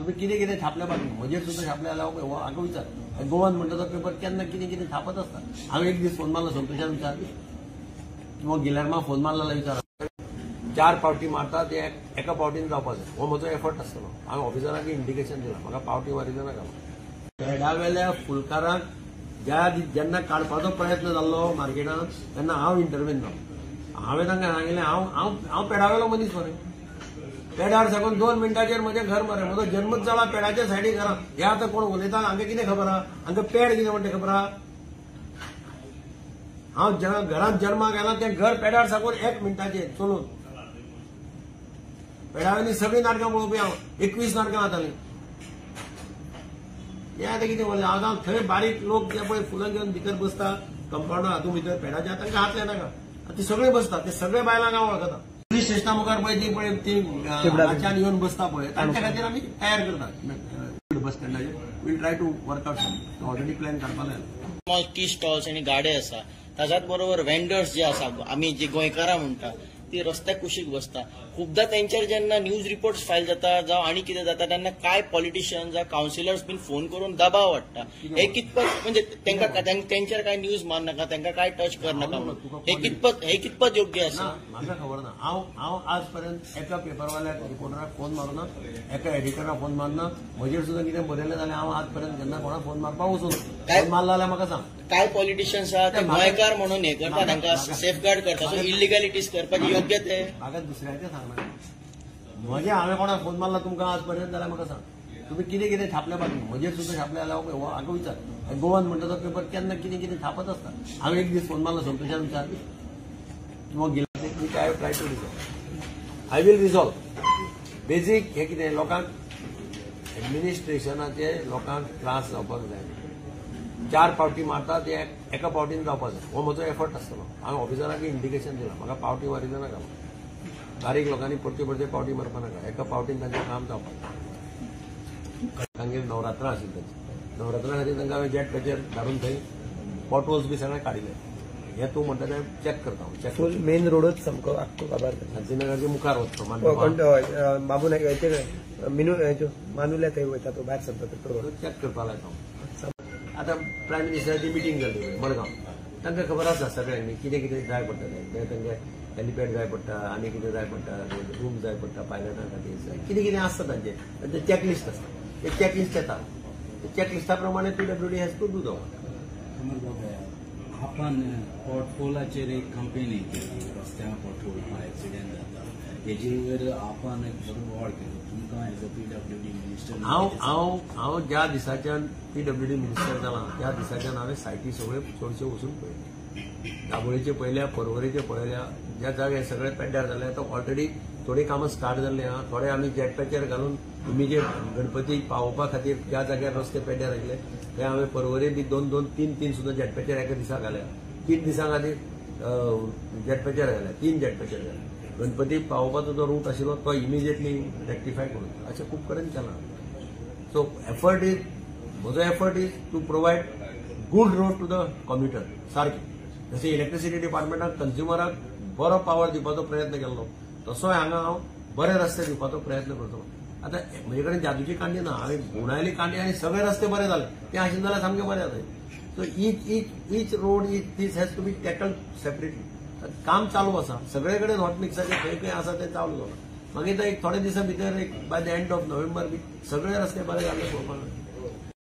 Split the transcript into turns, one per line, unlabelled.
तुम्ही कितें कितें छापल्या बाकी म्हजेर सुद्दां छापल्या जाल्यार हाका विचार गोवान म्हणटा तो पेपर केन्ना कितें कितें छापत आसता। हांवें एक दीस फोन मारलो संतोशान विचार किंवा गिलर्मा फोन मारला जाल्यार विचार 4 पावटी मारता ते एका पावटीन जावपा जाय हो म्हजो एफर्ट आसतलो। हांवें ऑफिसराक इंडिकेशन दिलां म्हाका पावटी मारिल्लो नाका पेड्यावेल्या फुलकाराक जेन्ना काडपाचो प्रयत्न जाल्लो मार्केटांत तेन्ना हांव इंटरव्यून जालो। हांवें तांकां सांगिल्लें हांव पेड्यावेलो मनीस मरे पेड्यार साकून 2 मिनटाचेर म्हजें घर मरे म्हजो जन्मच जाला पेड्याच्या सायडीक घरा हे आतां कोण उलयता हांकां कितें खबर आहा हांकां पेड कितें म्हणटा खबर आहा। हांव जेन्ना घरांत जन्माक गेला तें घर पेड्यार साकून 1 मिनटाचेर चलून पेड्यावेलीं सगळीं नाटकां पळोवपी हांव 21 नाटकां जातालीं। हे आतां कितें म्हणलें हांव थंय बारीक लोक जे पळय फुलां घेवन भितर बसता कंपाउंडार हातूंत भितर पेड्याच्या तांकां हात नाका ते सगळे बसता ते सगळे बायलांक हांव वळखता। पुलीस स्टेशना मुखार पळय ती नाच्यान येवन बसता पळय तांच्या खातीर आमी तयार करतात बस स्टँडाचेर will try to work out already plan करपा लागला।
स्मॉल टी स्टॉल्स आनी गाडे आसा ताच्याच बरोबर वेंडर्स जे आसा आमी जी गोंयकारां म्हणटा ती रस्त्याक कुशीक बसता खूबदां तेंचेर जेन्ना न्यूज रिपोर्ट्स फायल जाता जावं आनी कितें जाता तेन्ना काय पॉलिटिशियन्स काउन्सिलर्स बीन फोन करून दबाव हाडटा हे कितपत म्हणजे तेंचेर काय न्यूज मारनाका तांकां काय टच करनाका म्हणून हे कितपत योग्य आसा
म्हाका खबर ना। हांव आज पर्यंत एका पेपरवाल्याक रिपोर्टराक फोन मारुना एका एडिटराक फोन मारना म्हजेर सुद्दां कितें बरयलें जाल्यार हांव आज पर्यंत केन्ना कोणाक फोन मारपाक वचून फोन मारला जाल्यार म्हाका सांग।
काय पॉलिटिशियन्स आहा ते गोंयकार म्हणून हे करता तांकां सेफगार्ड करता सो इलिगॅलिटीज करपाची योग्य ते
म्हाका दुसऱ्याचें सांगना म्हजें हांवें कोणाक फोन मारला तुमकां आज पर्यंत जाल्यार म्हाका सांग तुम्ही कितें कितें छापल्या बाकी म्हजेर सुद्दां छापल्या जाल्यार हाका विचार गोवान म्हणटा तो पेपर केन्ना कितें कितें छापत आसता। हांवें एक दीस फोन मारलो संतोशान विचार किंवा गिलर्मा I try to resolve I will resolve basic हे कितें लोकांक एडमिनिस्ट्रेशनाचे लोकांक त्रास जावपाक जाय 4 पावटी मारता ते एका पावटीन जावपा जाय हो म्हजो एफर्ट आसतलो। हांवें ऑफिसराक इंडिकेशन दिलां म्हाका पावटी मारिल्लो नाका बारीक लोकांनी परते पावटी मारपा नाका एका पावटीन तांचें काम जावपा जाय। तांगेर नवरात्रां आशिल्लीं तांची नवरात्रां खातीर तांकां हांवें जेट पॅचेर धाडून थंय पॉटहोल्स बी सगळे काडिले हे तूं म्हणटा तें चॅक करता हांव चॅक
फूल मेन रोडच सामको आख्खो काबार
शांतीनगरच्या मुखार वचतो
बाबू नायक मिनू मानुल्या थंय वयता तो भायर सरता तो रोड
चॅक करपा लायता हांव। आतां प्रायम मिनिस्टराची मिटींग जाली मडगांव तांकां खबर आसा सगळ्यांनी कितें कितें जाय पडटलें ते तांकां हेलिपॅड जाय पडटा आनी कितें जाय पडटा रूम जाय पडटा पायलटां खातीर कितें कितें आसता तांचें चॅकलिस्ट आसता ते चॅकलिस्ट येता ते चॅकलिस्टा प्रमाणे PWD हॅज टू डू दो।
आपण पोर्टफोलाचेर एक कंपेनी केली रस्त्यार पोर्टफोल एक्सिडेंट जाता हेजेर आपण एक बरो वॉर्ड केलो तुमकां एज अ PWD मिनिस्टर
हांव ज्या दिसाच्यान PWD मिनिस्टर जाला त्या दिसाच्यान हांवें सायटी सगळ्यो चडश्यो वचून पळयल्यो दाबोळेचे पळयल्या पर्वरीचे पळयल्या ज्या जागे सगळे पेड्ड्यार जाले तो ऑलरेडी थोडी कामां स्टार्ट जाल्ली आहा थोडे आमी जेट पॅचेर घालून इमिजिएट गणपती पावोवपा खातीर ज्या जाग्यार रस्ते पेड्ड्यार आशिल्ले थंय हांवें पर्वरी बी 2-2, 3-3 सुद्दां जेट पॅचेर एका दिसा घाल्या 3 दिसां खातीर जेट पॅचेर घाल्या 3 जेट पॅचेर घाल्या गणपती पावोवपाचो जो रूट आशिल्लो तो इमिजिएटली रेक्टिफाय करून अशें खूब कडेन केलां। सो म्हजो effort is to provide good road to the commuter सारकें जशें इलेक्ट्रिसिटी डिपार्टमेंटान कंज्युमराक बरो पावर दिवपाचो प्रयत्न केल्लो तसोय हांगा हांव बरे रस्ते दिवपाचो प्रयत्न करतलो। आतां म्हजे कडेन जादूची कांडी ना हांवें गुणायली कांडी आनी सगळे रस्ते बरे जाले ते आशिल्ले जाल्यार सामके बरे जाताय। So each road this has to be tackled separately काम चालू आसा सगळे कडेन हॉट मिक्साचे खंय खंय आसा तें चालू जाला मागीर एक थोडे दिसा भितर एक by the end of November be सगळे रस्ते बरे जाल्ले पळोवपाक